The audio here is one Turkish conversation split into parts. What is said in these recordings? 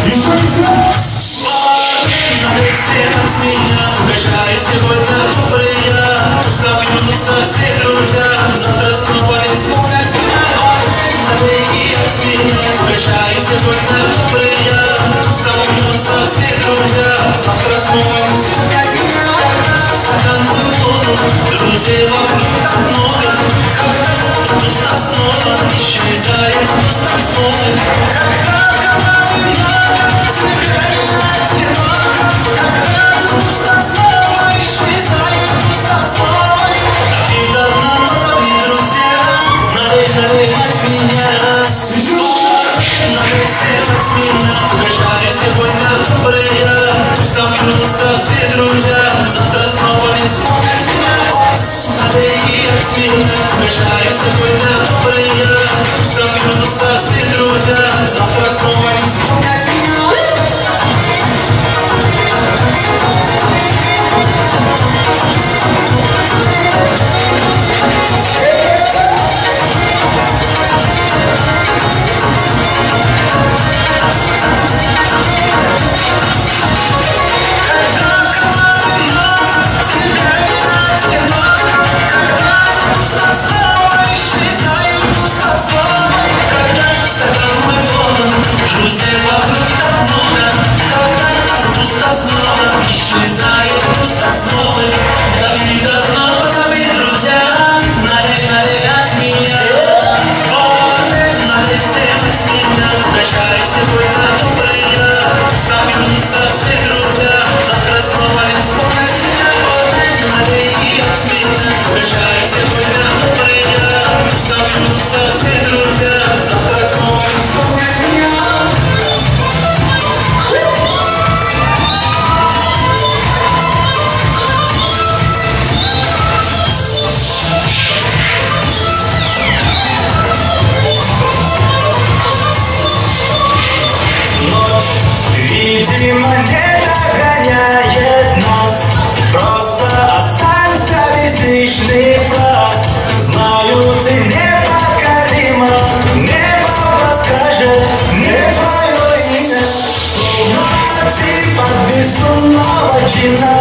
Налей свет от меня, угощаюсь сегодня добрый я. Напьются все друзья, завтра снова не вспомнят тебя. Налей от меня, угощаюсь сегодня добрый я. Напьются все друзья, завтра снова не вспомнят меня. Стаканную воду, друзей вокруг так много. Когда пусто снова исчезает, пусто снова. Когда команды много, тебя не одиноко. Когда пусто снова исчезает, пусто снова. И давно позабыли друзья, налей от меня. Налей свет от меня, угощаюсь сегодня добрый я. Пусть напьются все друзья, завтра снова не вспомнят тебя. Налей от меня, угощаюсь сегодня добрый я. Пусть напьются все друзья, завтра снова не вспомнят меня. Друзей вокруг так много, когда пусто снова исчезает, пусто снова. Дави давно позови, друзья, налей от меня. Налей всем от меня, угощай сегодня добрый я. Напьются все друзья, завтра снова не вспомнят меня. Налей от меня, угощай сегодня добрый я. Напьются все друзья, завтра снова не вспомнят меня. Видимо, не догоняет нас. Просто останься без лишних фраз. Знаю, ты непокорима. Небо подскажет, не твое имя. Словно мотив от безумного джина.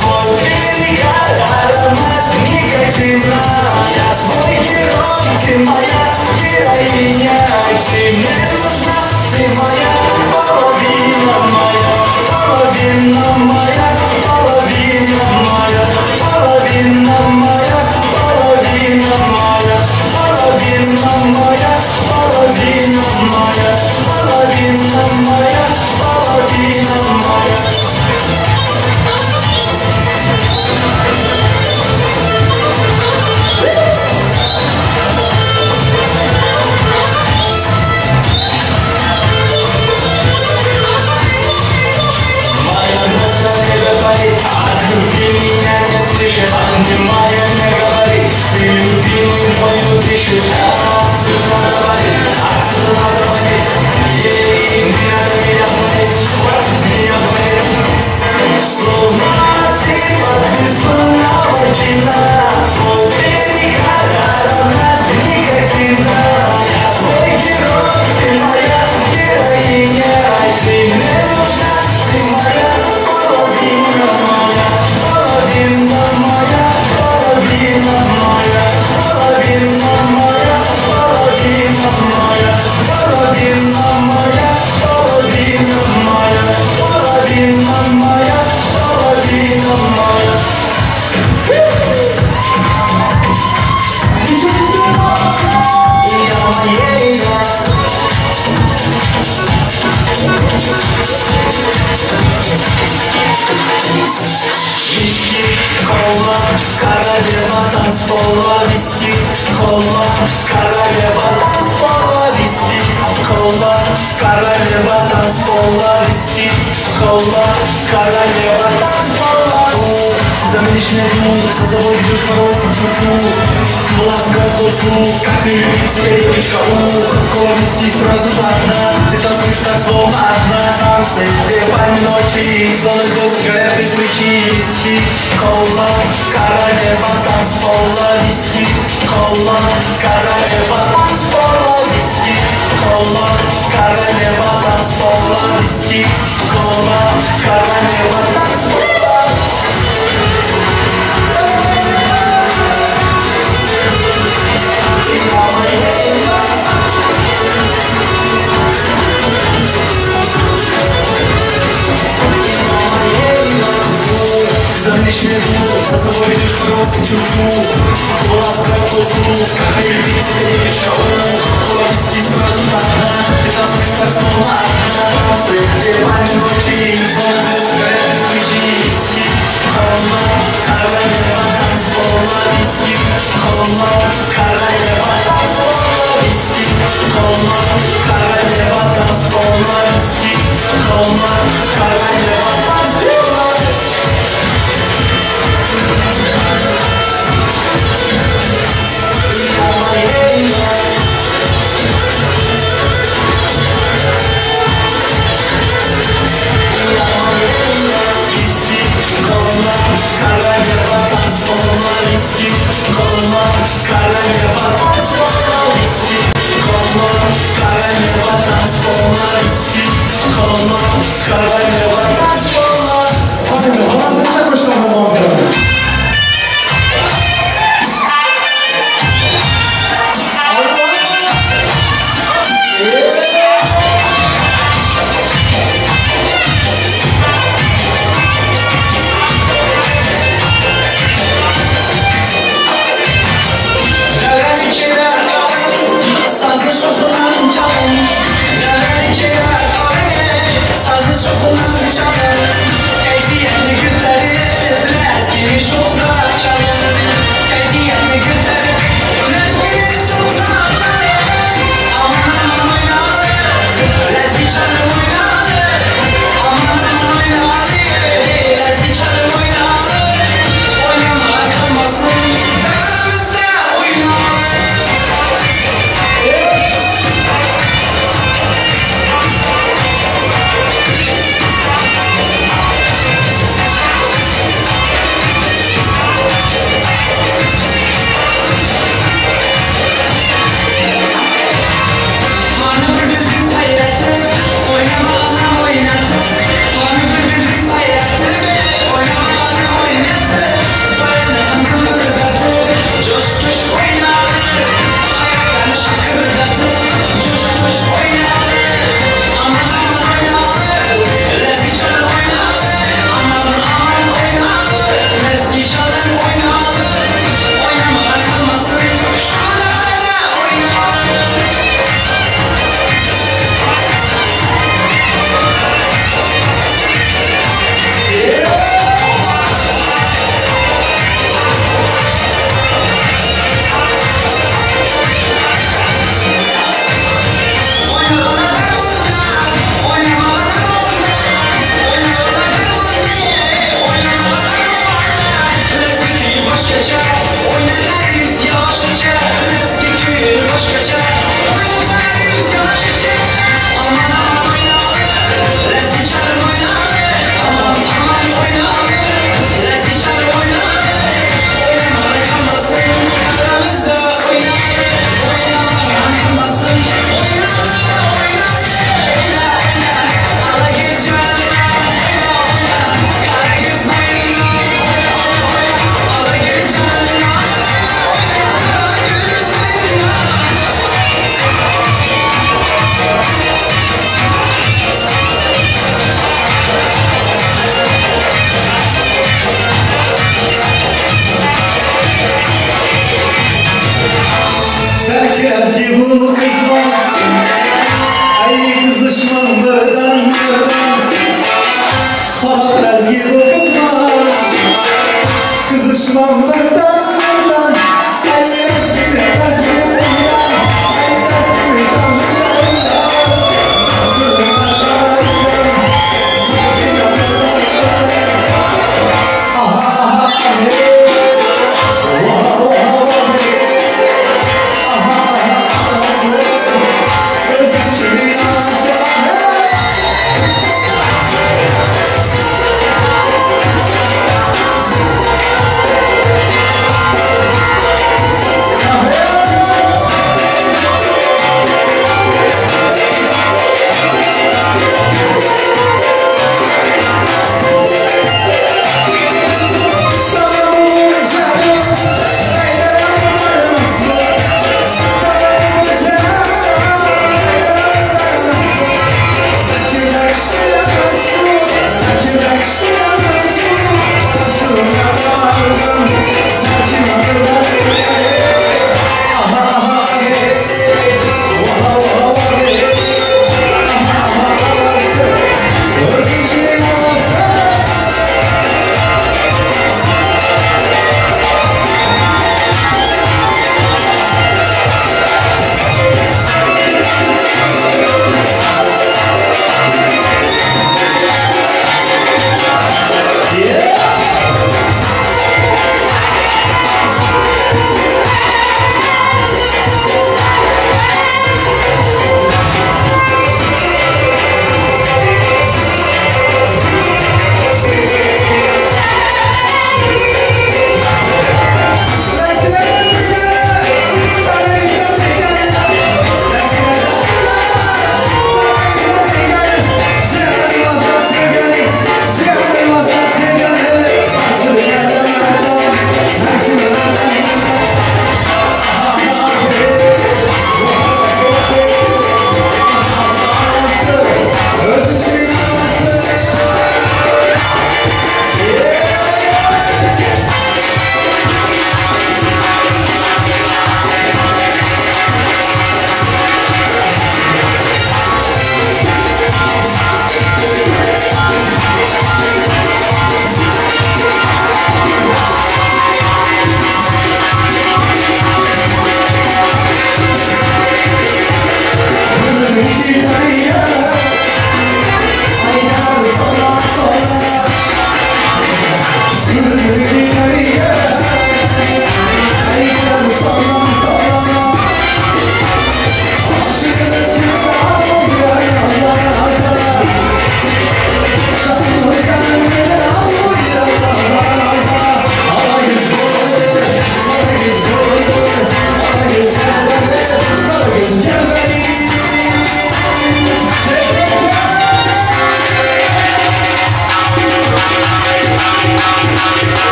Твой перегар, аромат никотина. Я свой герой, ты моя героиня. Ты мне нужна, ты моя половина моя, половина моя, половина моя, половина моя, половина моя, половина моя, половина моя, половина моя, половина моя. От любви меня не слышит, обнимая не говори. Ты любимый мою пишешь, отсюда говорит, отсюда говорит. Ей не надо меня смотреть, хватит меня смотреть. Словно мотив от безумного джина. Твой перегар, аромат никотина. Я твой герой, ты моя героиня. Ты мне нужна, ты моя половина моя, половина моя, половина моя, половина моя, половина моя, половина моя, половина моя, половина моя, половина моя. Я моей виски, кола, королева танцпола. Виски, кола, королева танцпола. Виски, кола, королева танцпола. Виски, кола, королева танцпола. Заменишь мне вину, за собой ведешь мороз, чувству. Ласка косу, как и любить тебя девочка. Кола, виски сразу одна. Ты танцуешь так словно одна. Танцы, пепальные ночи, зоны звезд горят из плечи. Виски, кола, королева танцпола. Виски, кола, королева танцпола. Виски, кола, королева танцпола. Виски, śniegu, za sobą idziesz prosty ciuciu. Laska kosmos, kachaj nic nie wieczał. Kolawiski zrazu pana, ty tam już personalna. Sypie pani noci, znowu kręg wyciski. Hola, karajewa, tanspola, whisky. Hola, karajewa, tanspola, whisky. Hola, karajewa, tanspola, whisky. Hola, karajewa, tanspola. Sazlı şokunun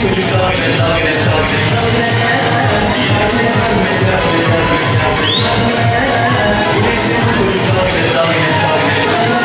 çocuk dagne dagne dagne dagne. Dagne dagne dagne dagne dagne dagne. Bu bizim çocuk dagne dagne dagne dagne.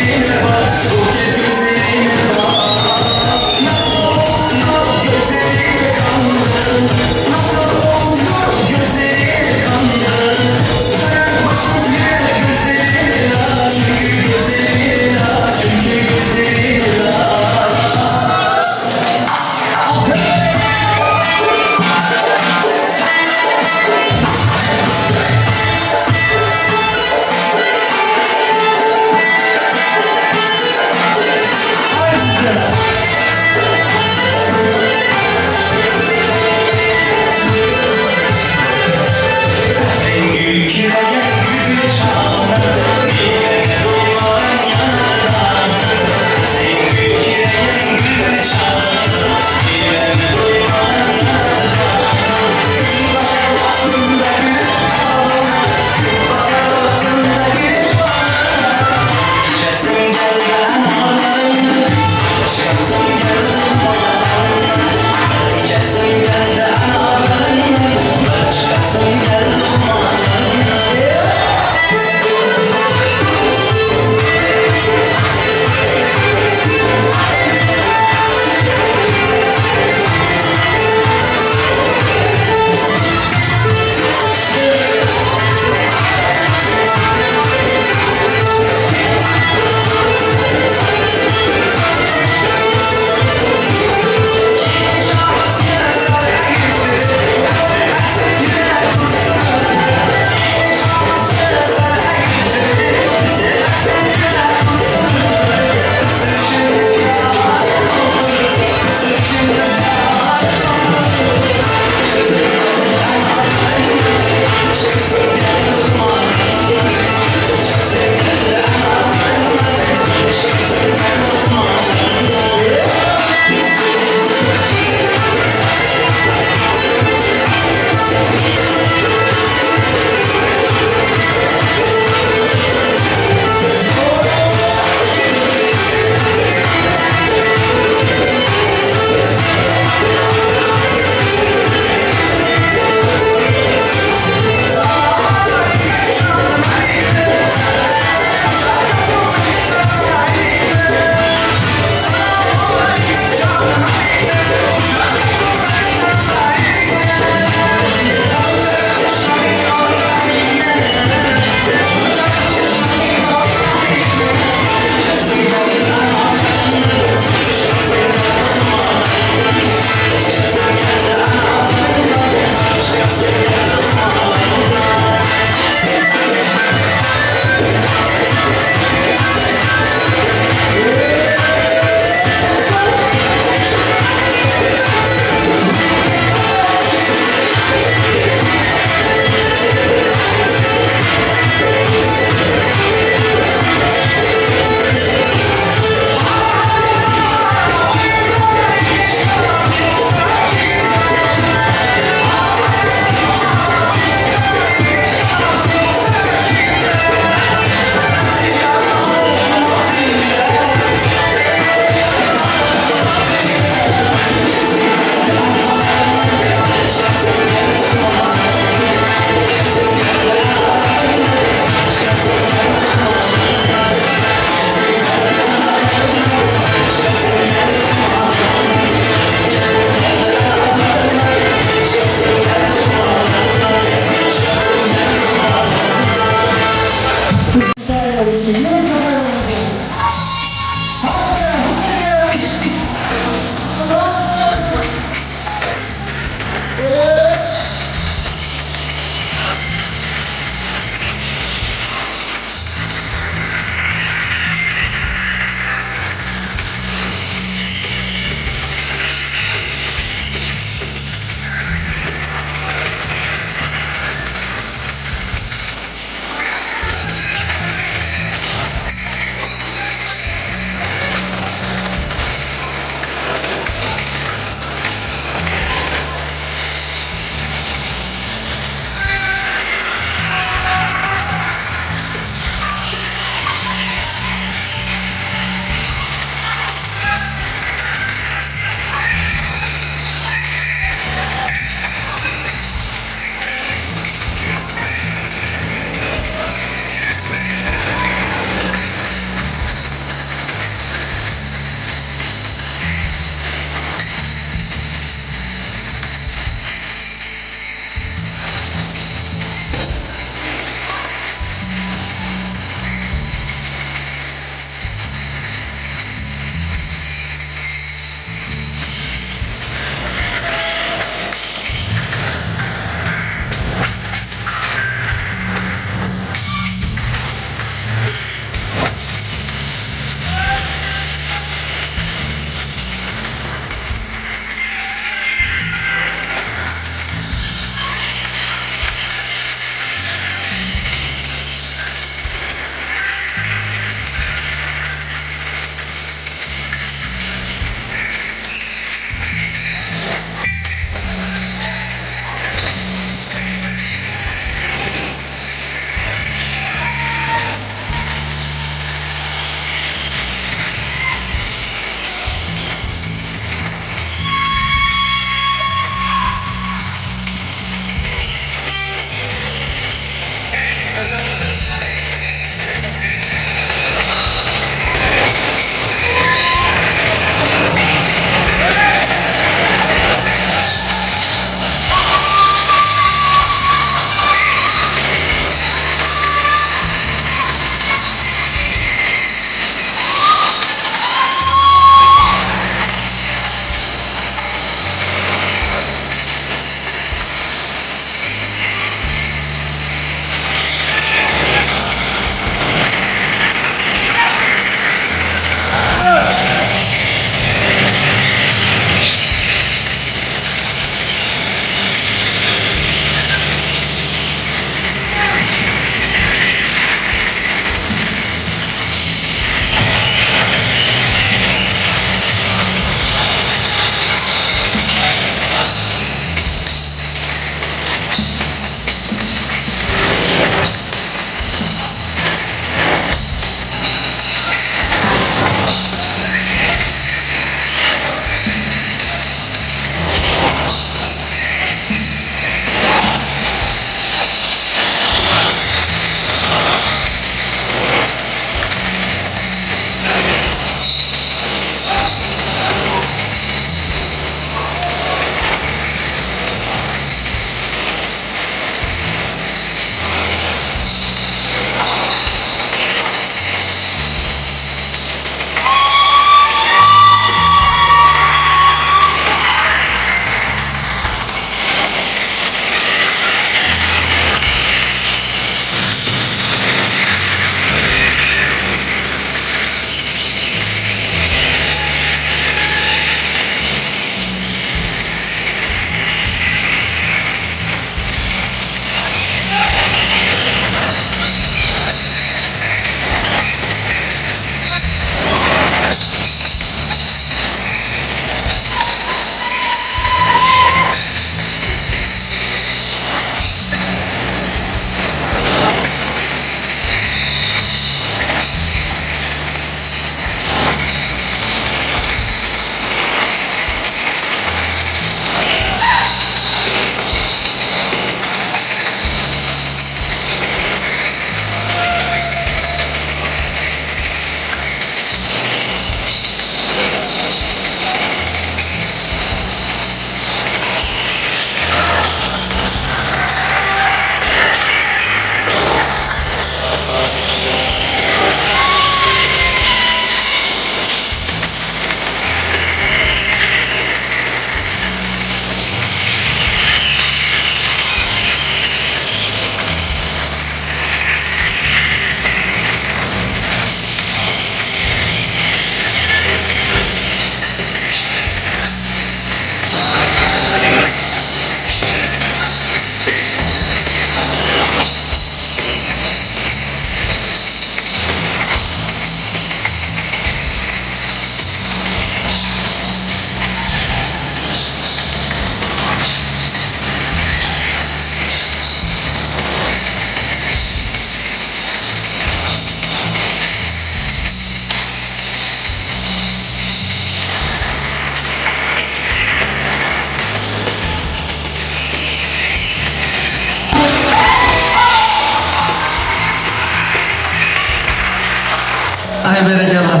Ay berekallah.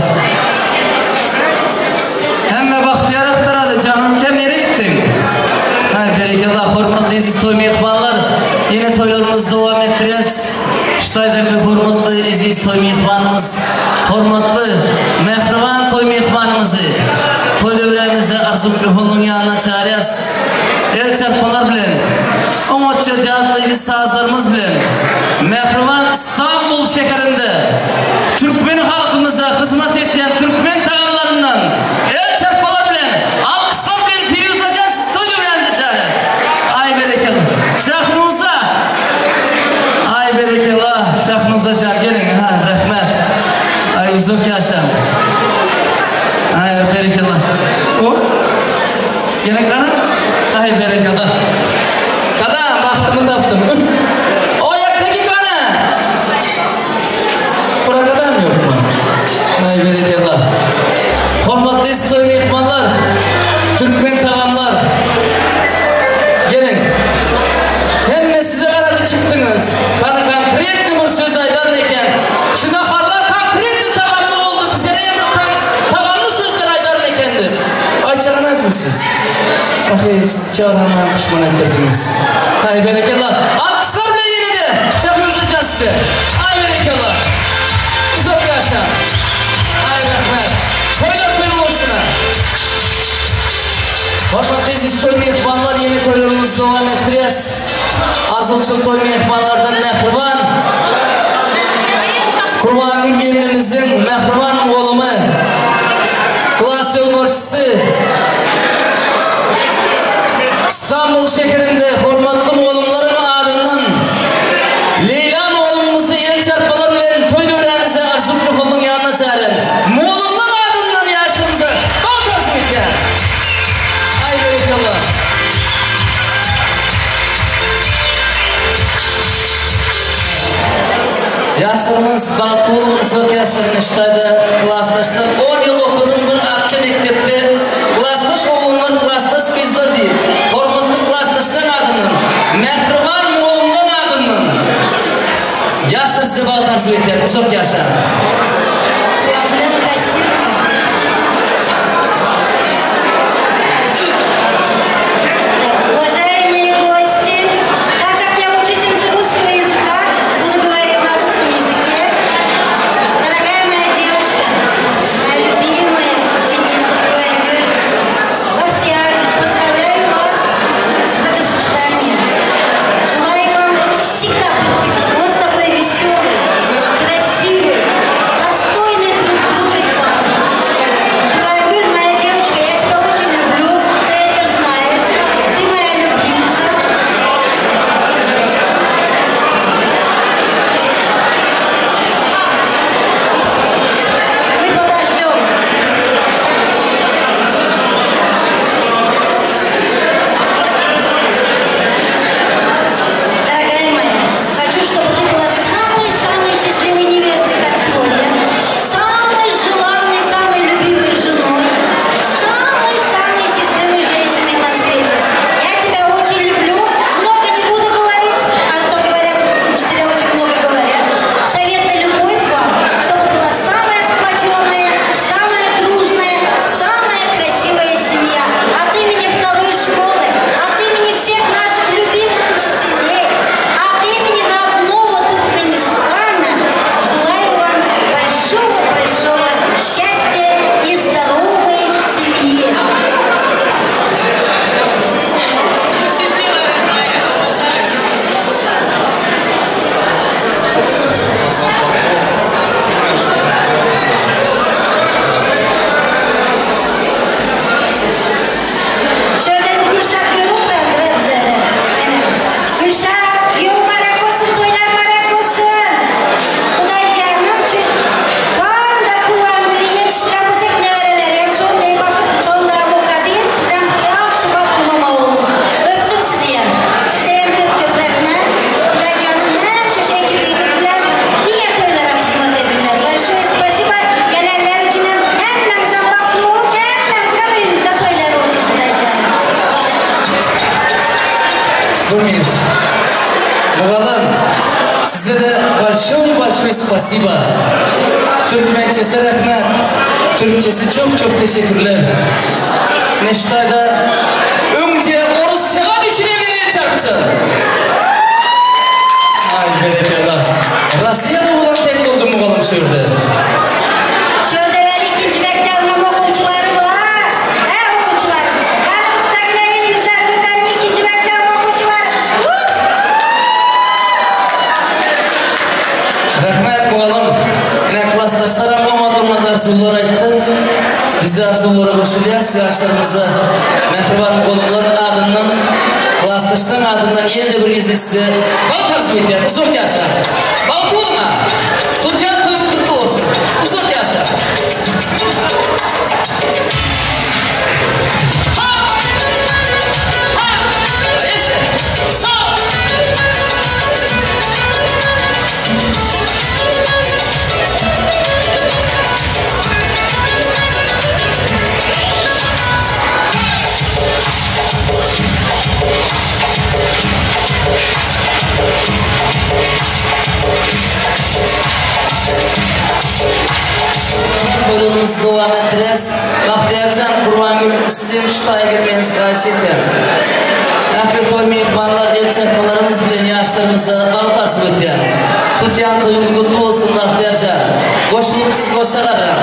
Hemme bahtiyar aktaradi. Canım kem nereye gittin? Ay berekallah. Hormatlı aziz toy mehmanlar. Yine toylarımızı devam ettireceğiz. Şutaydaki hormatlı aziz toy mehmanımız. Hormatlı mehriban toy mehmanımızı. Toy devremizi arzu mikrofonun yanına çağıracağız. El çarpmalar bilen. Umutça cihazlayıcı sazlarımız bilen. Mehriban İstanbul şehrinde Türkmen halkımıza hizmet eden Türkmen tağımlarından el çarpmalar bilen, alkışlar bilen Firuza'can siz toy devremizi çağıracağız. Ay berekallah. Şahmuza. Ay berekallah. Şahmuza can gelin. Ha, rahmet. Ay uzak yaşa. Ay berekallah. O? Gelin kanım. Ay berekallah. Kada baktımı taptım. O yaktaki kanı. Bura kadar mı yok mu? Ay berekallah. Hormatlı toy mehmanlar, Türkmen tağamlar. Gelin. Hem size kanadı çıktınız. Kanı konkretli bir söz aydan eken. Şuna harlar konkretli tağamlı oldu. Bize ne tağamlı sözler aydan ekendi. Ay çağırmaz mısınız? Bakayım siz çağırmaya pişman ettirdiniz. Ay berekallah. Alkışlar bile yeni de. Şapırılacağız size. Ay berekallah. Uzak yaşa. Ay rahmet. Toylar toyun olsun. Hormatlı aziz toy mehmanlar, yeni toylarımızı devam ettireceğiz. Azılçıl toy mehmanlardan mehriban. Kurban gelinimizin mehriban oğlumu. Klas yolmarşısı. İstanbul şehrinde hormatlı oğlumların ardından Leylan oğlumuzu el çarpmalar bilen toy dövrenize arzu mikrofonun yanına çağırın. Oğlumlar ardından yaşınızı bakmasın ki. Ay berekallah. Yaşlarımız baktı oğlumuz yok yaşlarını şutayda klastaşlar. 10 yıl okudum bir akça mektepte. Klastaş oğlumlar, klastaş kızlar değil. Klastaştan adının, mehriban oğlumdan adının. Yaşlar size bağlı tarzu eder, uzak yaşlar. Муралым, sizde de большое спасибо. Türkmençesi rahmet. Türkçesi çok teşekkürler. Neştayda önce Orusçağa düşünenleri çarpsın. Ay berekeler. Rossiyada olan tek oldum mu oğlum şurada? Şurada ben ikinci mektebinin okuyucuları var. Okuyucularım. Karnımızdakine elinizler götürün ikinci mektebinin okuyucuları. Rahmet oğlum. Yine klastaşlarım olmadığımda arzular ayttı. Biz de arzulara koşuluyuz. Yaşlarımıza mehriban olmaların adından, klastaşların adından yeni de bir gezi size bal tarzu eten. Uzak yaşa. Bal olma. Tutyan toyumuz kutlu olsun. Uzak yaşa. Bölümümüzü devam ettiririz. Bahtiyarcan Kurban sizin şu taya girmenizi karşı ederim. Rahmet toy mehmanlar, el çarpmalarınız bilen yaşlarınıza bal tarzı öteyen. Tutyan toyumuz kutlu olsun Bahtiyarcan. Koşulup siz koşaların.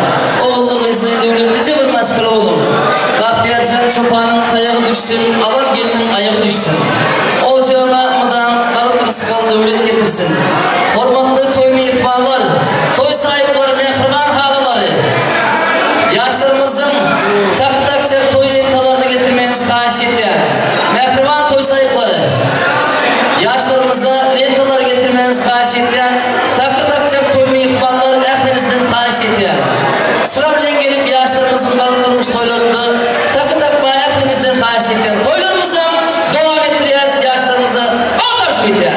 Oğulluğun izniyle devletlice bir maşkılı olun. Bahtiyarcan çopanın tayağı düşsün, alan gelinin ayağı düşsün. Olacağıma mıdan balık rızkal devlet getirsin. Hormatlı toy mehmanlar, toy sahipleri, mehriban halaları. Yaşlarımızın takça toy lentalarını getirmenizi karşı eden mehriban toy sahipleri. Yaşlarımıza lentaları getirmenizi karşı eden takça toy mehribanlar ehlinizden karşı eden. Sıra bilen gelip yaşlarımızın balık durmuş toylarında takma ehlinizden karşı eden. Toylarımızı devam ettireceğiz yaşlarımıza ağlarız biten.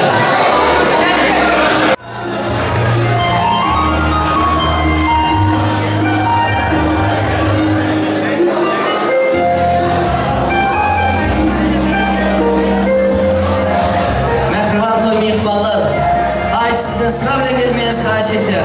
Sizden sıra bile gelmeyiniz karşı eder.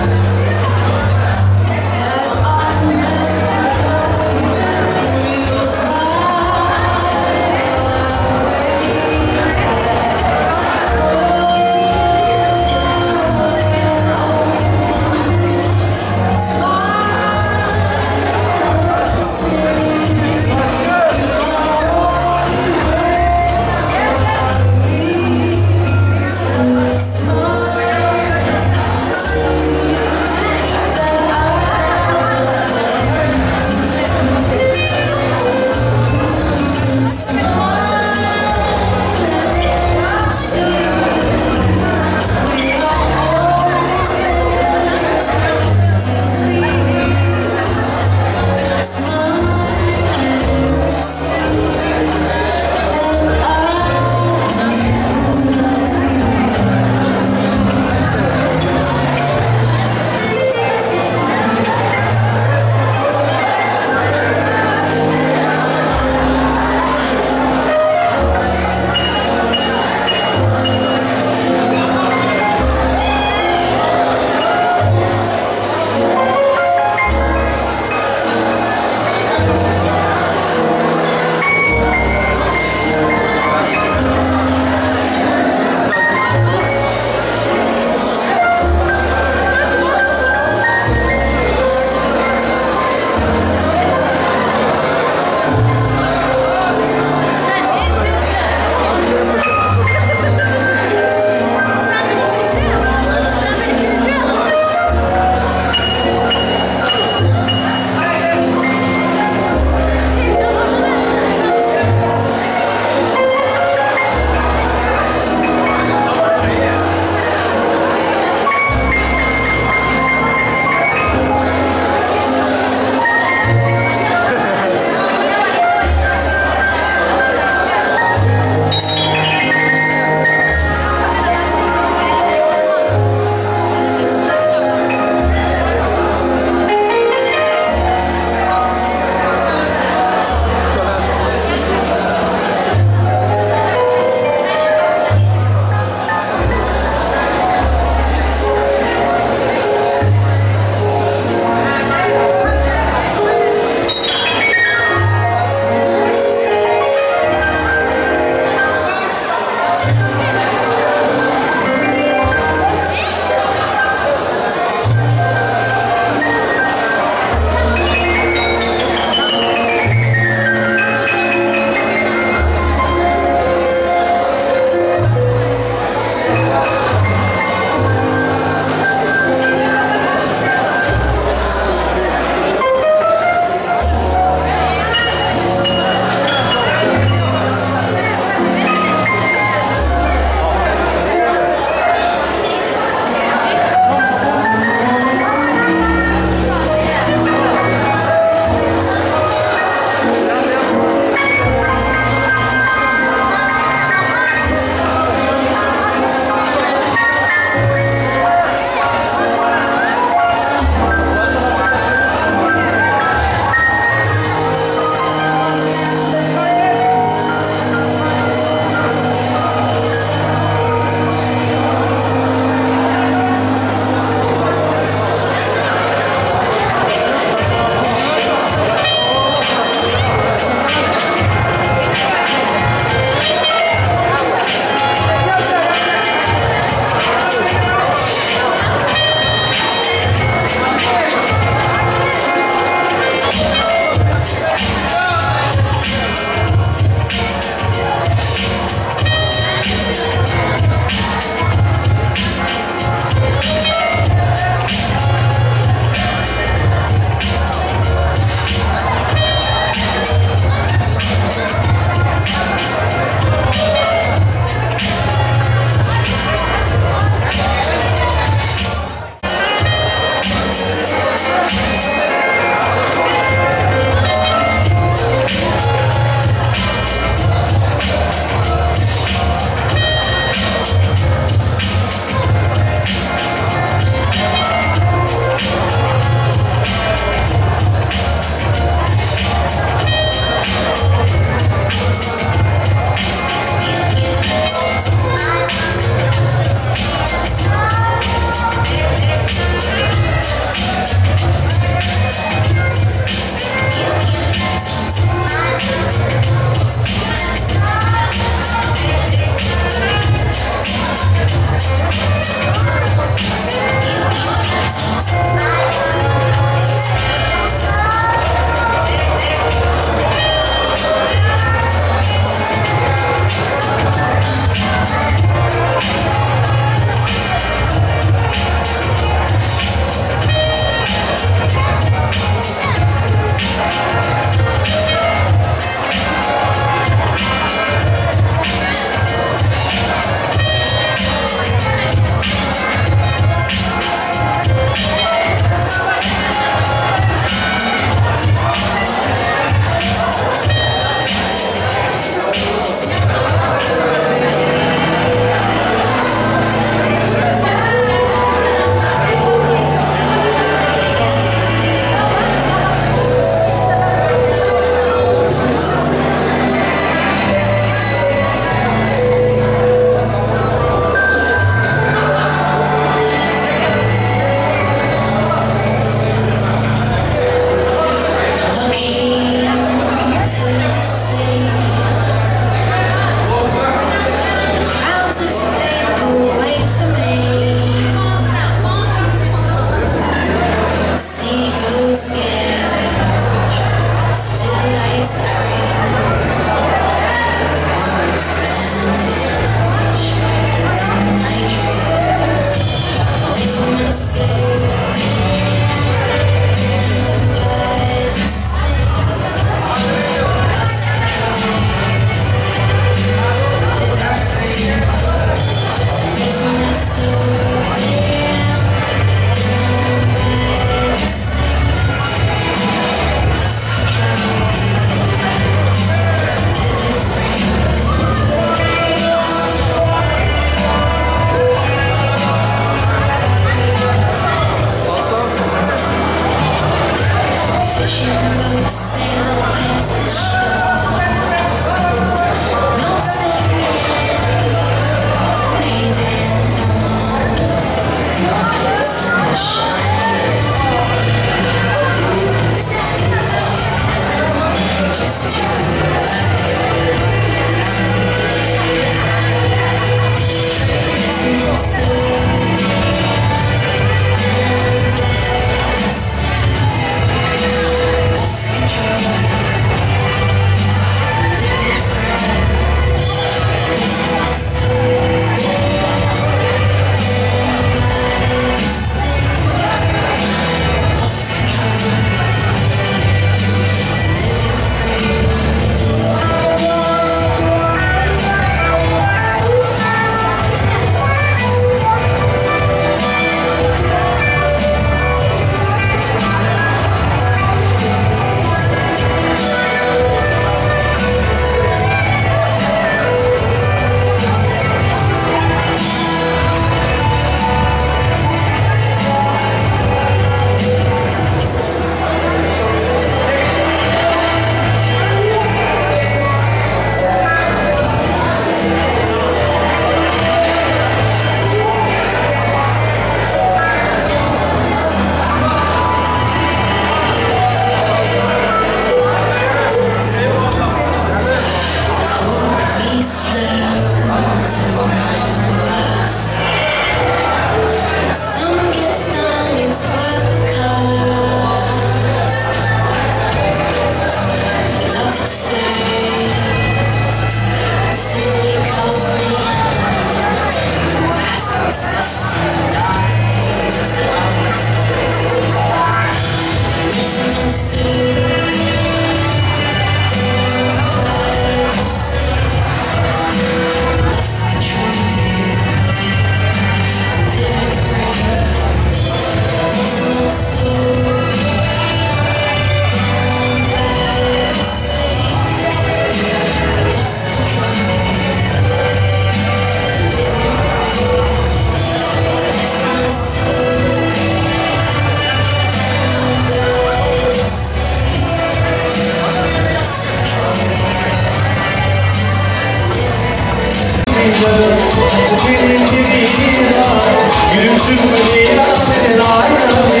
Benim gibi ilan, gülümsün beni ilan eden aynalı.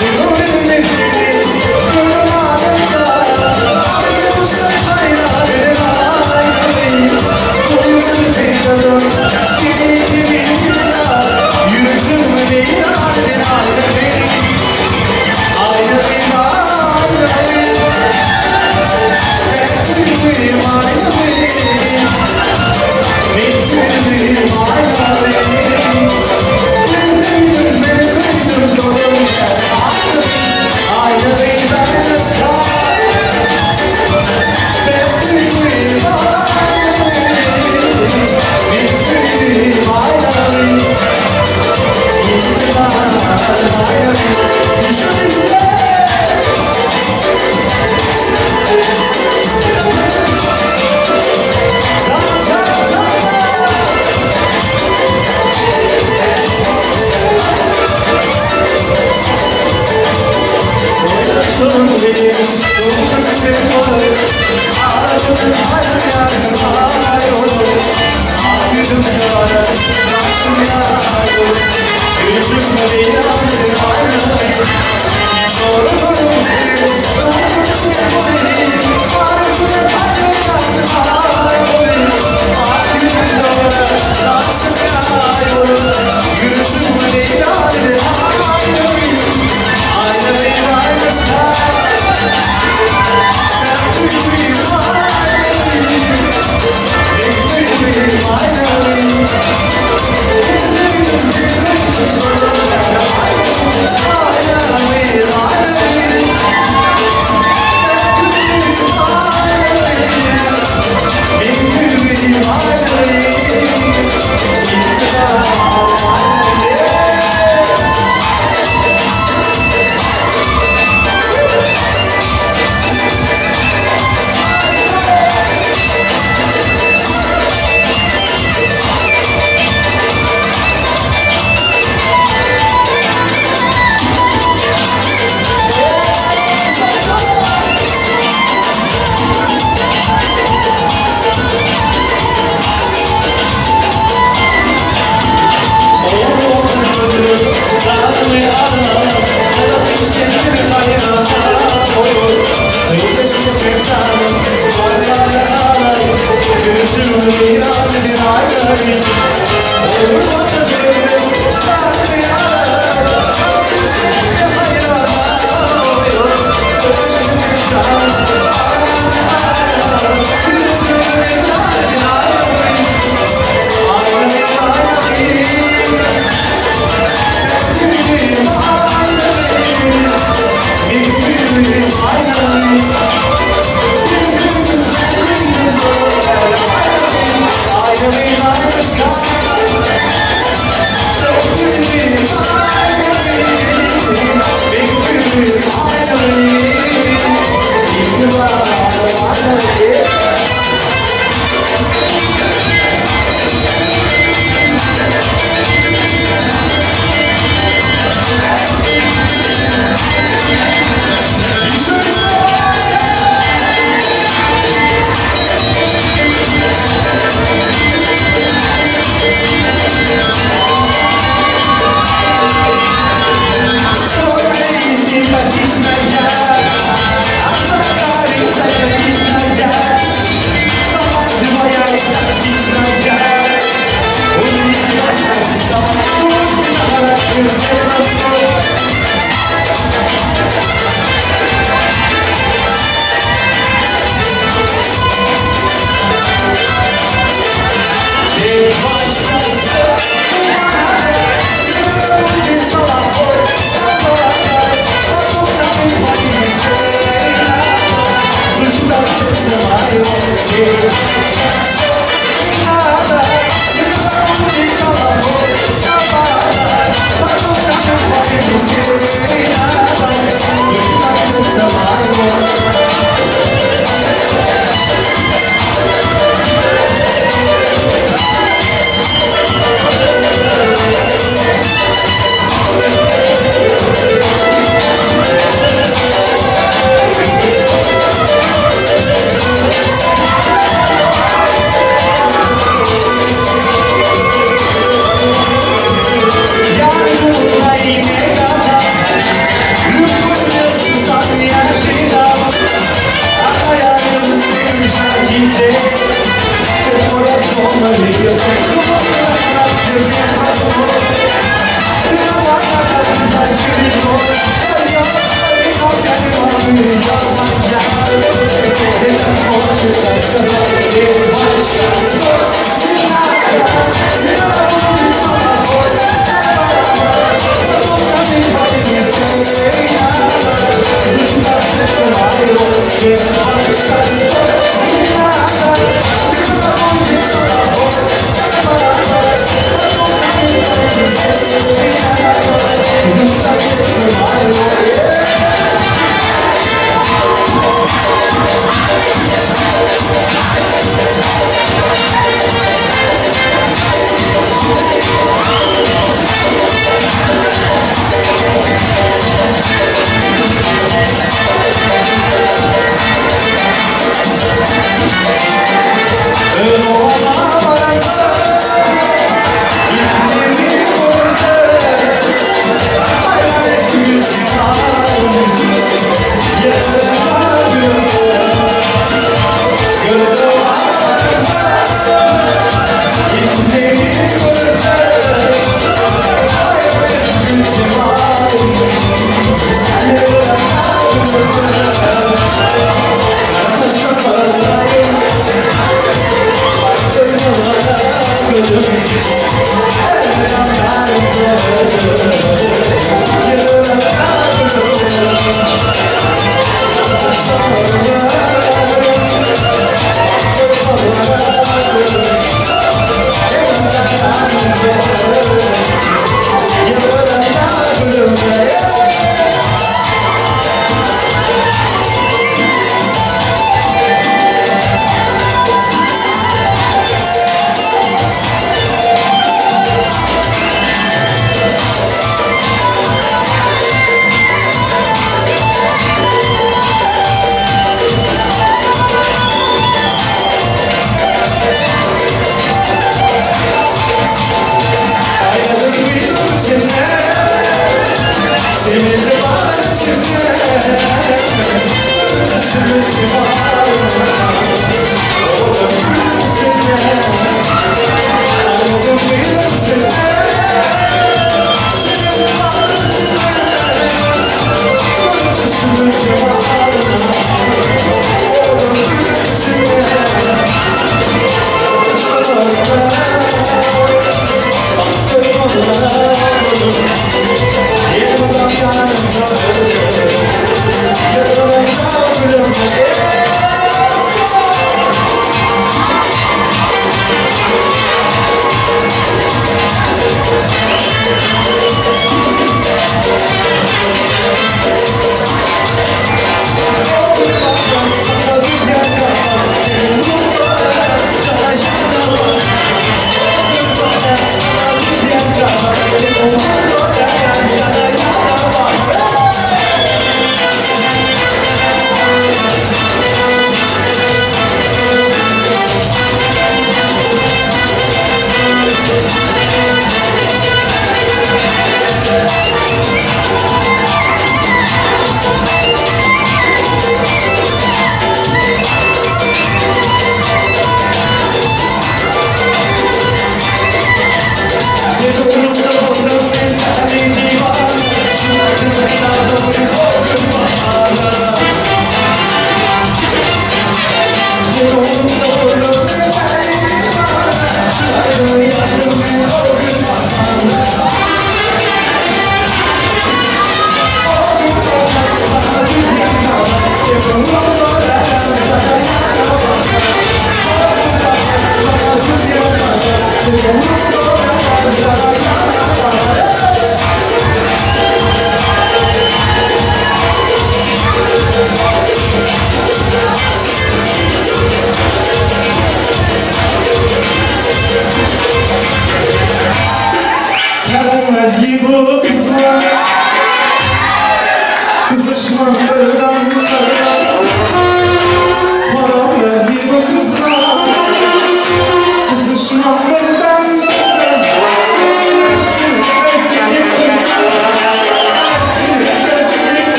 Durur ümmetleri, gönül anında, ayrılırsan hayran eden aynalı. Durur ümmetleri, benim gibi ilan, gülümsün beni ilan eden aynalı. Aynalı, aynalı, benim aynalı.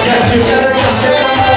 Gerçekten yaşa